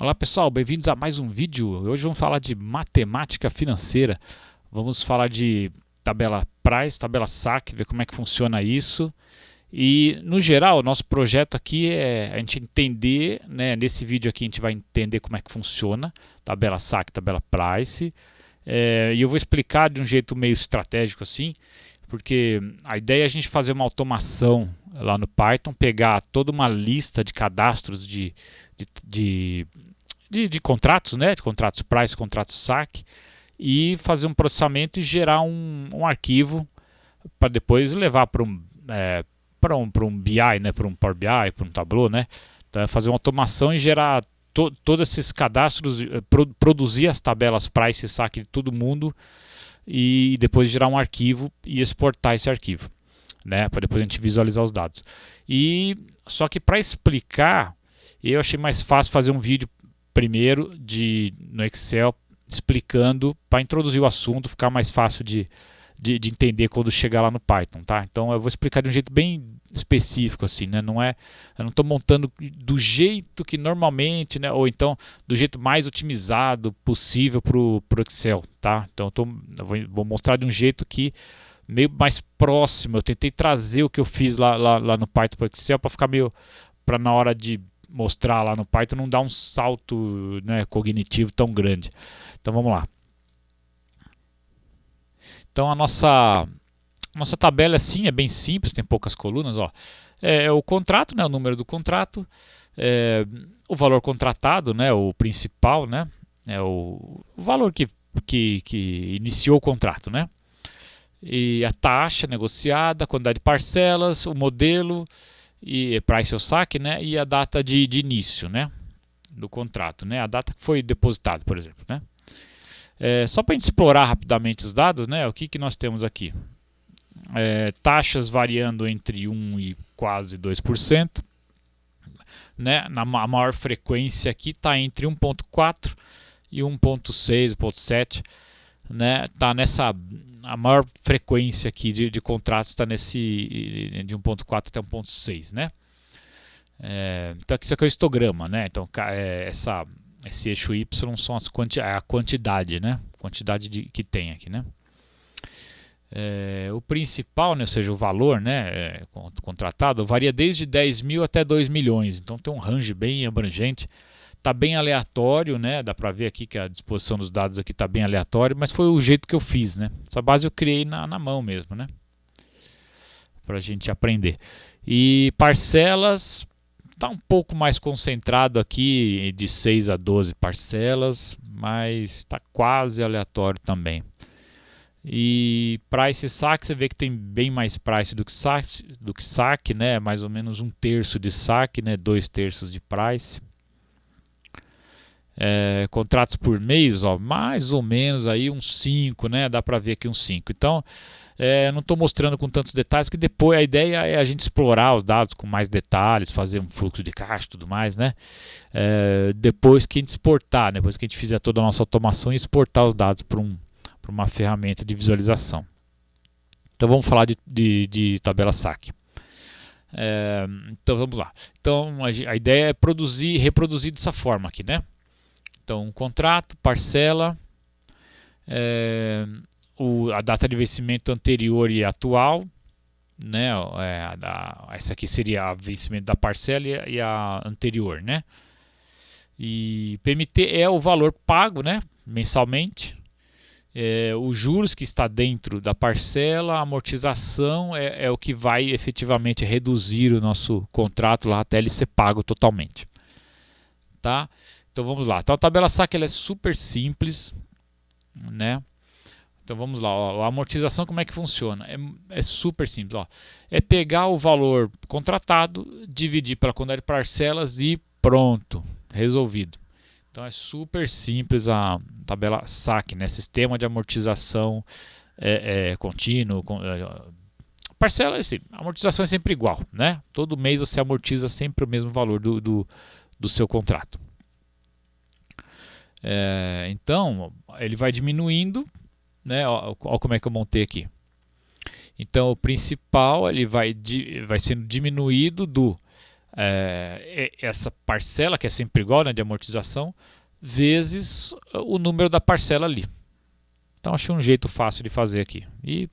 Olá pessoal, bem-vindos a mais um vídeo. Hoje vamos falar de matemática financeira. Vamos falar de tabela price, tabela saque, ver como é que funciona isso. E no geral, o nosso projeto aqui é a gente entender, né, nesse vídeo aqui a gente vai entender como é que funciona tabela saque, tabela price. E eu vou explicar de um jeito meio estratégico assim, porque a ideia é a gente fazer uma automação lá no Python, pegar toda uma lista de cadastros de, de de contratos, né? De contratos price, contratos saque, e fazer um processamento e gerar um arquivo para depois levar para um BI, né? Para um Power BI, para um Tableau, né? Então, fazer uma automação e gerar todos esses cadastros, produzir as tabelas price e saque de todo mundo e depois gerar um arquivo e exportar esse arquivo, né? Para depois a gente visualizar os dados. E só que para explicar, eu achei mais fácil fazer um vídeo primeiro no Excel explicando para introduzir o assunto, ficar mais fácil de entender quando chegar lá no Python, tá? Então eu vou explicar de um jeito bem específico assim, né? Eu não estou montando do jeito que normalmente, né? Ou então do jeito mais otimizado possível para o Excel, tá? Então vou mostrar de um jeito que meio mais próximo. Eu tentei trazer o que eu fiz lá no Python para o Excel para ficar meio para na hora de mostrar lá no Python não dar um salto, né, cognitivo tão grande. Então vamos lá. Então a nossa tabela assim é bem simples, tem poucas colunas, ó. É o contrato, né, o número do contrato, o valor contratado, né, o principal, né, é o valor que iniciou o contrato, né, e a taxa negociada, a quantidade de parcelas, o modelo e price ou saque, né, e a data de início, né, do contrato, né, a data que foi depositado, por exemplo, né. Só para a gente explorar rapidamente os dados, né, o que nós temos aqui? Taxas variando entre 1 e quase 2%, né, a maior frequência aqui está entre 1,4 e 1,6, 1,7, né, tá nessa a maior frequência aqui de contratos está nesse de 1,4 até 1,6, né? Então aqui isso aqui é o histograma, né? Então esse eixo Y são a quantidade, né? Quantidade que tem aqui, né? O principal, né, ou seja, o valor, né, contratado varia desde 10 mil até 2 milhões. Então tem um range bem abrangente. Está bem aleatório, né? Dá para ver aqui que a disposição dos dados aqui está bem aleatório, mas foi o jeito que eu fiz, né? Essa base eu criei na mão mesmo, né? Para a gente aprender. E parcelas está um pouco mais concentrado aqui, de 6 a 12 parcelas, mas está quase aleatório também. E price e saque, você vê que tem bem mais price do que saque, né? Mais ou menos 1/3 de saque, né? 2/3 de price. Contratos por mês, ó, mais ou menos aí uns 5, né? Dá para ver aqui uns 5. Então, não estou mostrando com tantos detalhes, que depois a ideia é a gente explorar os dados com mais detalhes, fazer um fluxo de caixa e tudo mais, né? Depois que a gente exportar, depois que a gente fizer toda a nossa automação e exportar os dados para uma ferramenta de visualização. Então vamos falar de tabela saque. Então vamos lá. Então a ideia é reproduzir dessa forma aqui, né? Então, um contrato, parcela, a data de vencimento anterior e atual, né? Essa aqui seria o vencimento da parcela e a anterior, né? E PMT é o valor pago, né? Mensalmente. Os juros que está dentro da parcela, a amortização é o que vai efetivamente reduzir o nosso contrato lá até ele ser pago totalmente, tá? Então vamos lá. Então a tabela saque ela é super simples, né? Então vamos lá. Ó, a amortização como é que funciona? É super simples. Ó. É pegar o valor contratado, dividir pela quantidade de parcelas e pronto, resolvido. Então é super simples a tabela saque, né? Sistema de amortização contínuo. Parcela, assim, a amortização é sempre igual, né? Todo mês você amortiza sempre o mesmo valor do seu contrato. Então ele vai diminuindo, né? Olha como é que eu montei aqui. Então o principal ele vai sendo diminuído essa parcela, que é sempre igual, né, de amortização, vezes o número da parcela ali. Então achei um jeito fácil de fazer aqui. E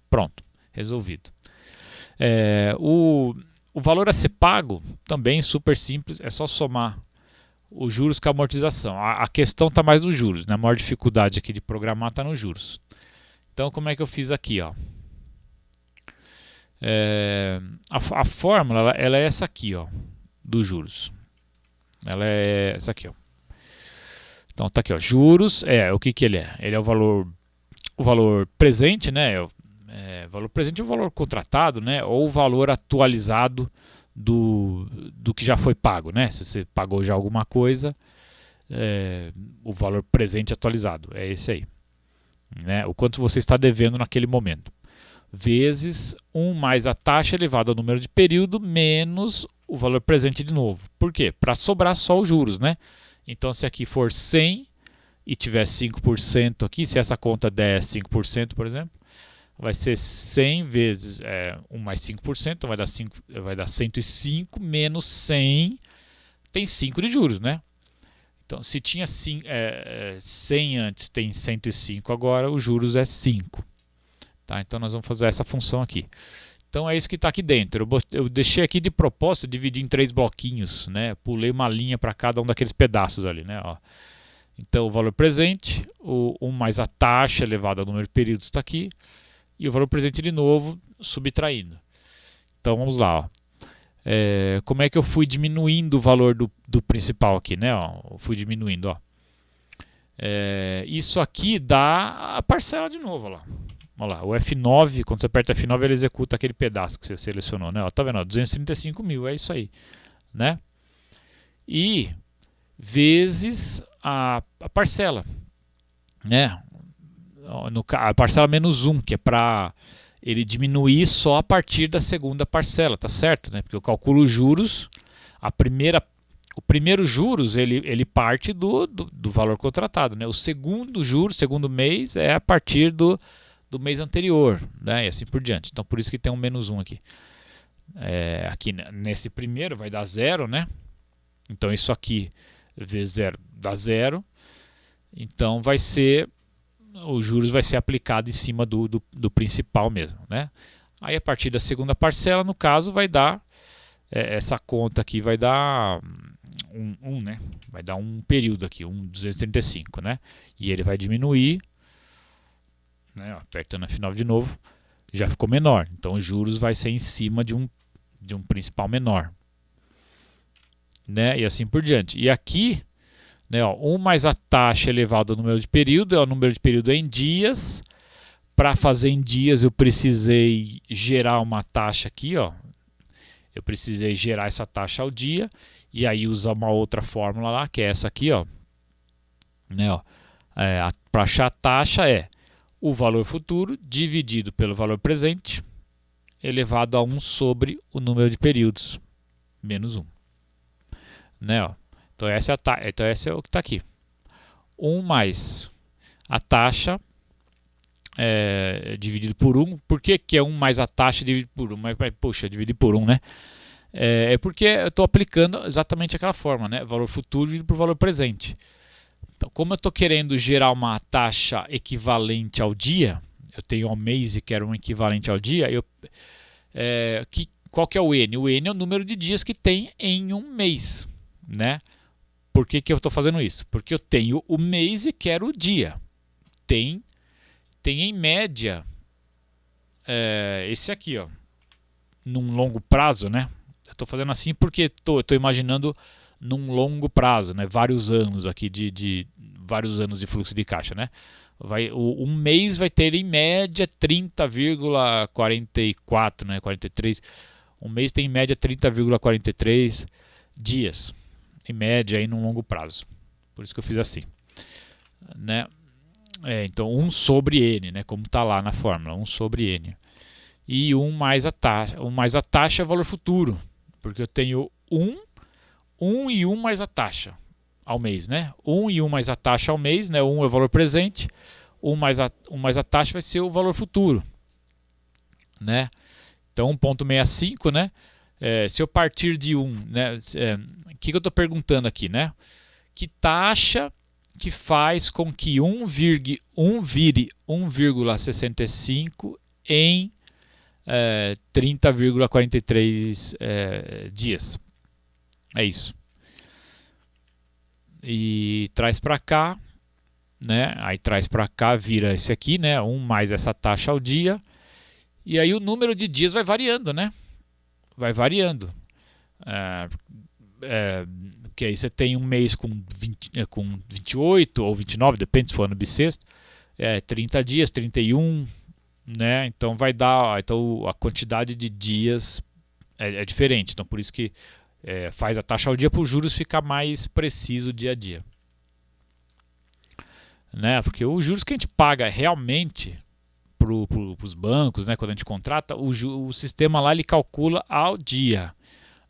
pronto, resolvido. O valor a ser pago também super simples, é só somar os juros com a amortização. A questão está mais nos juros, né? A maior dificuldade aqui de programar está nos juros. Então como é que eu fiz aqui? Ó? A fórmula ela é essa aqui, ó, dos juros. Ela é essa aqui, ó. Então tá aqui, ó, juros, o que ele é? Ele é o valor presente, né? Valor presente é o valor contratado, né? Ou o valor atualizado do que já foi pago, né? Se você pagou já alguma coisa, o valor presente atualizado é esse aí, né? O quanto você está devendo naquele momento, vezes 1 mais a taxa elevada ao número de período menos o valor presente de novo. Por quê? Para sobrar só os juros, né? Então se aqui for 100 e tiver 5% aqui, se essa conta der 5%, por exemplo, vai ser 100 vezes 1 mais 5%, então vai dar 105 menos 100, tem 5 de juros, né? Então, se tinha 100 antes, tem 105 agora, os juros é 5. Tá? Então, nós vamos fazer essa função aqui. Então, é isso que está aqui dentro. Eu deixei aqui de propósito, dividi em 3 bloquinhos, né? Pulei uma linha para cada um daqueles pedaços ali, né? Ó. Então, o valor presente, o 1 mais a taxa elevada ao número de períodos está aqui, e o valor presente de novo subtraindo. Então vamos lá. Ó. Como é que eu fui diminuindo o valor do principal aqui, né? Ó, eu fui diminuindo. Ó. Isso aqui dá a parcela de novo. Ó lá. Olha lá, o F9, quando você aperta F9, ele executa aquele pedaço que você selecionou. Né? Ó, tá vendo? Ó, 235 mil, é isso aí. Né? E vezes a parcela. Né? A parcela menos 1, que é para ele diminuir só a partir da segunda parcela, tá certo? Né? Porque eu calculo os juros, o primeiro juros ele parte do valor contratado, né? O segundo juros, segundo mês, é a partir do mês anterior, né? E assim por diante. Então por isso que tem um menos 1 aqui. Aqui nesse primeiro vai dar 0, né? Então isso aqui vezes 0 dá 0. Então vai ser os juros vai ser aplicado em cima do principal mesmo, né? Aí a partir da segunda parcela, no caso, vai dar essa conta aqui vai dar né? Vai dar um período aqui, 235, né? E ele vai diminuir, né? Apertando a F9 de novo, já ficou menor. Então os juros vai ser em cima de um principal menor, né? E assim por diante. E aqui, né, ó, 1 mais a taxa elevada ao número de período, o número de período em dias. Para fazer em dias eu precisei gerar uma taxa aqui, ó. Eu precisei gerar essa taxa ao dia e aí usar uma outra fórmula lá, que é essa aqui, ó. Né, ó. Para achar a taxa é o valor futuro dividido pelo valor presente elevado a 1 sobre o número de períodos menos 1. Né, ó. Então esse é o que está aqui. 1 mais a taxa dividido por 1. Por que é 1 mais a taxa dividido por 1? Mas, poxa, dividir por 1, né? Porque eu estou aplicando exatamente aquela forma, né? Valor futuro dividido por valor presente. Então, como eu estou querendo gerar uma taxa equivalente ao dia, eu tenho ao mês e quero um equivalente ao dia, qual que é o N? O N é o número de dias que tem em um mês, né? Por que eu estou fazendo isso? Porque eu tenho o mês e quero o dia. Tem em média esse aqui, ó, num longo prazo, né? Eu estou fazendo assim porque estou imaginando num longo prazo, né? Vários anos aqui de vários anos de fluxo de caixa, né? Um mês vai ter em média 30,44, né? 43. Um mês tem em média 30,43 dias. Em média aí num longo prazo. Por isso que eu fiz assim, né? Então 1 sobre N, né? Como está lá na fórmula, 1 sobre N. E 1 mais a taxa. 1 mais a taxa é o valor futuro, porque eu tenho 1 e 1 mais a taxa ao mês, né? 1 e 1 mais a taxa ao mês, né? 1 é o valor presente, 1 mais a taxa vai ser o valor futuro, né? Então 1,65, né? se eu partir de 1, né, o que eu estou perguntando aqui, né? Que taxa que faz com que 1 vire 1,65 em 30,43 dias. É isso. E traz para cá, né? Aí traz para cá, vira esse aqui, né? 1 mais essa taxa ao dia. E aí o número de dias vai variando, né? Vai variando. Porque aí você tem um mês com 28 ou 29, depende se for ano bissexto, 30 dias, 31, né? Então vai dar, então a quantidade de dias é diferente. Então por isso que faz a taxa ao dia para os juros ficar mais preciso dia a dia, né? Porque os juros que a gente paga realmente para os bancos, né? Quando a gente contrata, o sistema lá ele calcula ao dia.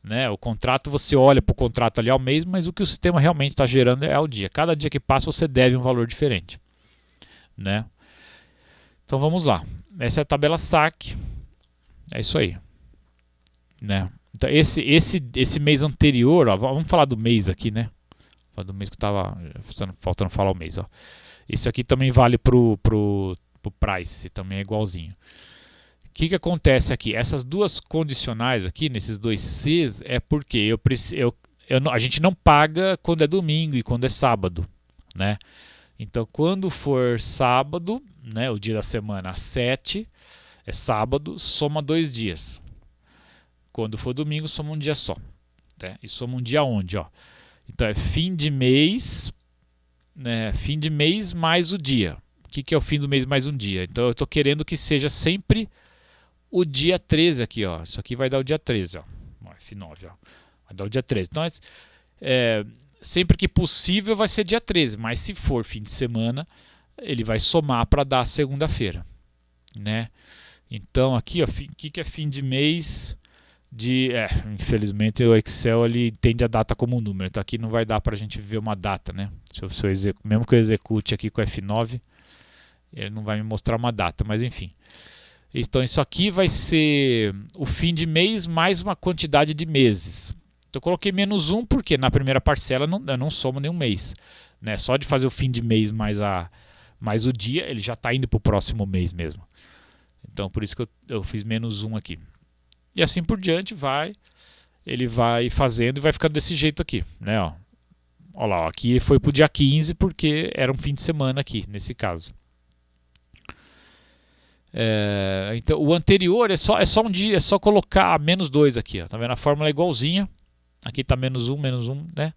Né? O contrato, você olha para o contrato ali ao mês, mas o que o sistema realmente está gerando é ao dia. Cada dia que passa você deve um valor diferente, né? Então vamos lá. Essa é a tabela SAC. É isso aí, né? Então esse mês anterior, ó, vamos falar do mês aqui, né? Falar do mês que estava faltando falar o mês, ó. Esse aqui também vale pro price, também é igualzinho. O que acontece aqui? Essas duas condicionais aqui, nesses dois Cs, é porque a gente não paga quando é domingo e quando é sábado, né? Então, quando for sábado, né, o dia da semana 7, é sábado, soma 2 dias. Quando for domingo, soma um dia só. Né? E soma um dia onde? Ó? Então, é fim de mês, né, fim de mês mais o dia. O que é o fim do mês mais um dia? Então, eu estou querendo que seja sempre o dia 13 aqui, ó. Isso aqui vai dar o dia 13, ó. F9, ó. Vai dar o dia 13. Então, sempre que possível vai ser dia 13, mas se for fim de semana, ele vai somar para dar segunda-feira, né? Então, aqui, ó, o que é fim de mês infelizmente o Excel ele entende a data como um número. Então, aqui não vai dar para a gente ver uma data, né? Mesmo que eu execute aqui com F9, ele não vai me mostrar uma data, mas enfim. Então isso aqui vai ser o fim de mês mais uma quantidade de meses. Então eu coloquei menos 1 porque na primeira parcela eu não somo nenhum mês. Né? Só de fazer o fim de mês mais o dia, ele já está indo para o próximo mês mesmo. Então por isso que eu fiz menos 1 aqui. E assim por diante ele vai fazendo e vai ficando desse jeito aqui. Né? Ó. Olha lá, ó, aqui foi para o dia 15 porque era um fim de semana aqui, nesse caso. Então o anterior é só um dia, é só colocar menos 2 aqui, ó. Tá vendo? A fórmula é igualzinha. Aqui está menos 1, né?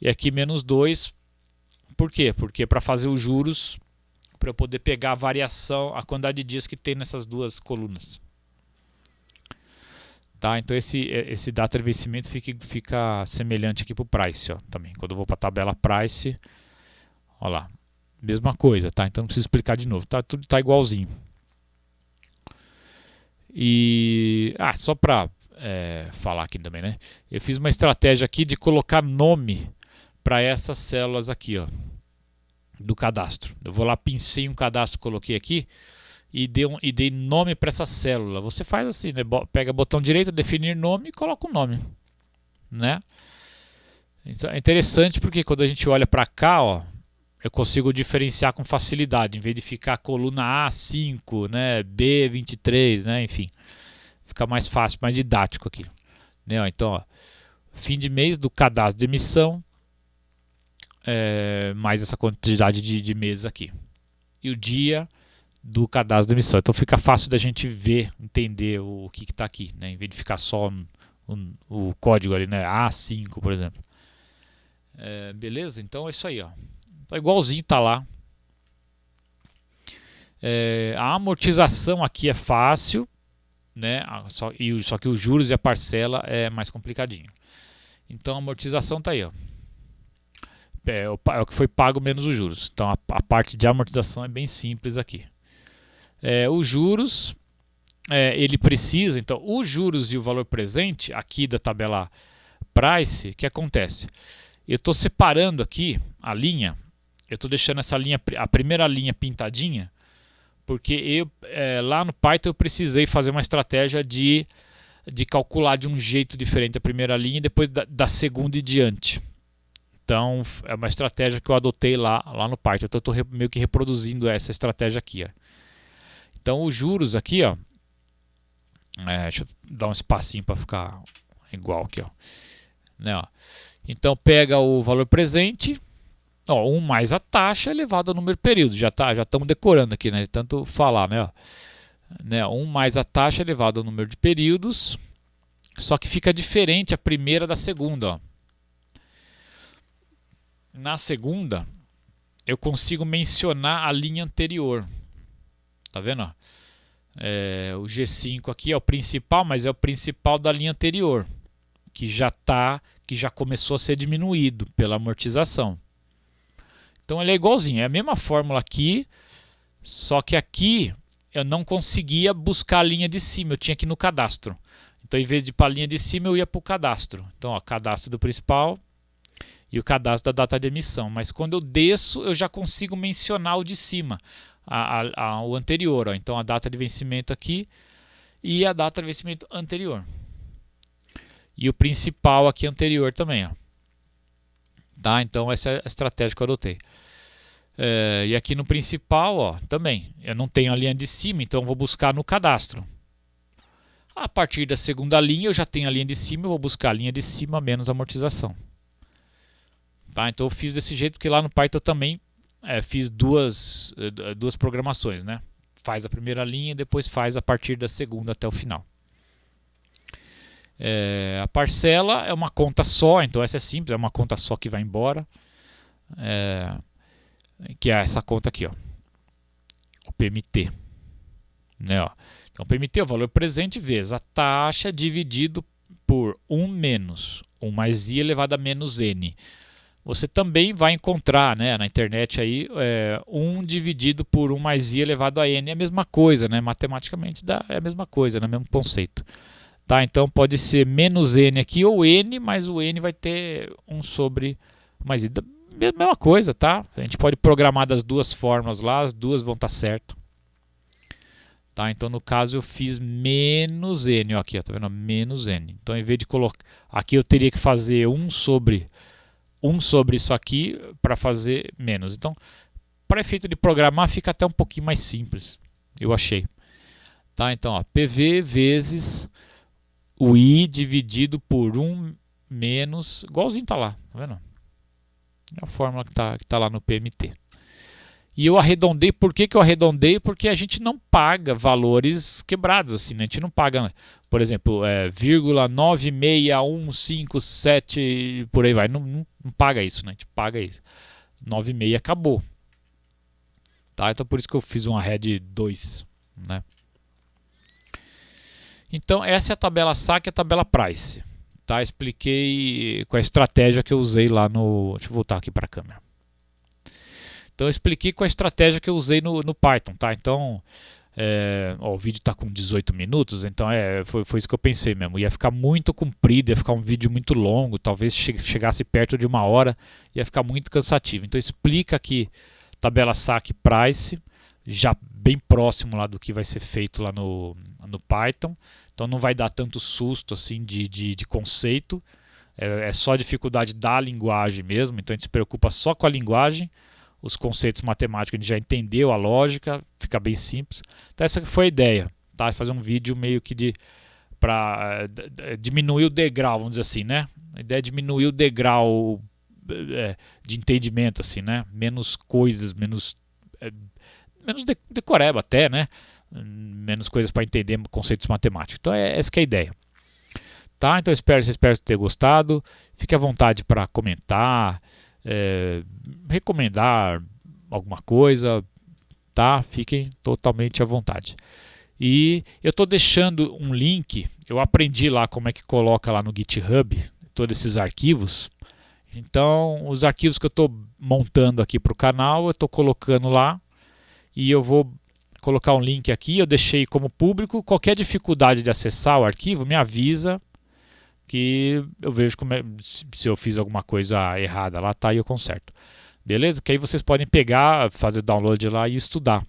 E aqui menos 2. Por quê? Porque para fazer os juros, para eu poder pegar a variação, a quantidade de dias que tem nessas duas colunas. Tá? Então esse data de vencimento fica semelhante aqui para o price, ó, também. Quando eu vou para a tabela price, ó lá, mesma coisa, tá? Então não preciso explicar de novo, tá? Tudo tá igualzinho. E só para falar aqui também, né? Eu fiz uma estratégia aqui de colocar nome para essas células aqui, ó, do cadastro. Eu vou lá, pincei um cadastro, coloquei aqui e dei nome para essa célula. Você faz assim, né? Pega o botão direito, definir nome e coloca o nome, né? Então, é interessante porque quando a gente olha para cá, ó, eu consigo diferenciar com facilidade, em vez de ficar a coluna A5, né, B23, né, enfim. Fica mais fácil, mais didático aqui. Né? Então, ó, fim de mês do cadastro de emissão, mais essa quantidade de meses aqui. E o dia do cadastro de emissão. Então fica fácil da gente ver, entender o que está aqui, né? Em vez de ficar só o código ali, né? A5, por exemplo. Beleza? Então é isso aí, ó. Tá igualzinho, tá lá. A amortização aqui é fácil, né? Só que os juros e a parcela é mais complicadinho. Então a amortização tá aí, ó. É o que foi pago menos os juros. Então a parte de amortização é bem simples aqui. Os juros, ele precisa, então os juros e o valor presente aqui da tabela price, o que acontece? Eu estou separando aqui a linha. Eu estou deixando essa linha, a primeira linha pintadinha, porque lá no Python eu precisei fazer uma estratégia de de calcular de um jeito diferente a primeira linha e depois da segunda e diante. Então é uma estratégia que eu adotei lá no Python. Então eu estou meio que reproduzindo essa estratégia aqui. Ó. Então os juros aqui, ó, deixa eu dar um espacinho para ficar igual aqui, ó. Né, ó. Então pega o valor presente, ó, 1 mais a taxa elevado ao número de períodos. Já estamos decorando aqui, né? Tanto falar, né? Ó. Né, 1 mais a taxa elevado ao número de períodos, só que fica diferente a primeira da segunda. Ó. Na segunda, eu consigo mencionar a linha anterior. Tá vendo? Ó? O G5 aqui é o principal, mas é o principal da linha anterior, que já começou a ser diminuído pela amortização. Então ele é igualzinho, é a mesma fórmula aqui, só que aqui eu não conseguia buscar a linha de cima, eu tinha que ir no cadastro. Então, em vez de ir para a linha de cima, eu ia para o cadastro. Então, ó, cadastro do principal e o cadastro da data de emissão. Mas quando eu desço, eu já consigo mencionar o de cima, o anterior. Ó. Então, a data de vencimento aqui e a data de vencimento anterior. E o principal aqui anterior também. Ó. Tá? Então, essa é a estratégia que eu adotei. E aqui no principal, ó, também, eu não tenho a linha de cima, então eu vou buscar no cadastro. A partir da segunda linha, eu já tenho a linha de cima, eu vou buscar a linha de cima menos amortização. Tá? Então eu fiz desse jeito, porque lá no Python eu também fiz duas programações, né? Faz a primeira linha e depois faz a partir da segunda até o final. A parcela é uma conta só, então essa é simples, é uma conta só que vai embora. Que é essa conta aqui, ó, o PMT, né, ó. Então, o PMT é o valor presente vezes a taxa dividido por 1 menos 1 mais i elevado a menos n. Você também vai encontrar, né, na internet aí 1 dividido por 1 mais i elevado a n é a mesma coisa, né, matematicamente é a mesma coisa, né, mesmo conceito. Tá, então pode ser menos n aqui ou n, mas o n vai ter 1 sobre mais i. Mesma coisa, tá? A gente pode programar das duas formas lá, as duas vão estar certo. Tá? Então, no caso, eu fiz menos n, ó, aqui, ó, tá vendo? Menos n. Então, em vez de colocar... Aqui eu teria que fazer 1 sobre isso aqui para fazer menos. Então, para efeito de programar, fica até um pouquinho mais simples, eu achei. Tá? Então, ó, PV vezes o i dividido por 1 menos... Igualzinho tá lá, tá vendo? É a fórmula que tá lá no PMT. E eu arredondei. Por que eu arredondei? Porque a gente não paga valores quebrados assim, né? A gente não paga, por exemplo, 0,96157 por aí vai. Não paga isso, né? A gente paga isso. 9,6 acabou. Tá? Então por isso que eu fiz uma RED 2, né? Então essa é a tabela SAC e a tabela Price. Tá? Expliquei com a estratégia que eu usei lá no... Deixa eu voltar aqui para a câmera. Então eu expliquei com a estratégia que eu usei no Python. Tá? Então o vídeo está com 18 minutos, então foi isso que eu pensei mesmo. Ia ficar muito comprido, ia ficar um vídeo muito longo, talvez chegasse perto de 1 hora, ia ficar muito cansativo. Então explica aqui tabela SAC Price, já bem próximo lá do que vai ser feito lá no Python. Então não vai dar tanto susto assim de conceito, é só dificuldade da linguagem mesmo, então a gente se preocupa só com a linguagem, os conceitos matemáticos a gente já entendeu, a lógica, fica bem simples. Então essa foi a ideia, tá? Fazer um vídeo meio que para diminuir o degrau, vamos dizer assim, né? A ideia é diminuir o degrau de entendimento, assim, né? Menos coisas, menos decoreba até, né? Menos coisas para entender conceitos matemáticos. Então essa que é a ideia. Tá? Então espero ter gostado. Fique à vontade para comentar, recomendar alguma coisa, tá? Fiquem totalmente à vontade. E eu estou deixando um link, eu aprendi lá como é que coloca lá no GitHub todos esses arquivos. Então os arquivos que eu estou montando aqui para o canal, eu estou colocando lá e eu vou colocar um link aqui, eu deixei como público. Qualquer dificuldade de acessar o arquivo, me avisa que eu vejo se eu fiz alguma coisa errada lá, tá? E eu conserto. Beleza? Que aí vocês podem pegar, fazer download lá e estudar.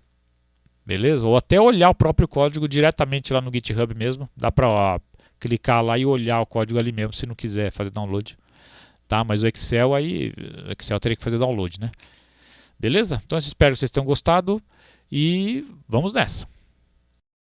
Beleza? Ou até olhar o próprio código diretamente lá no GitHub mesmo. Dá para clicar lá e olhar o código ali mesmo se não quiser fazer download. Tá? Mas o Excel teria que fazer download, né? Beleza? Então eu espero que vocês tenham gostado e vamos nessa.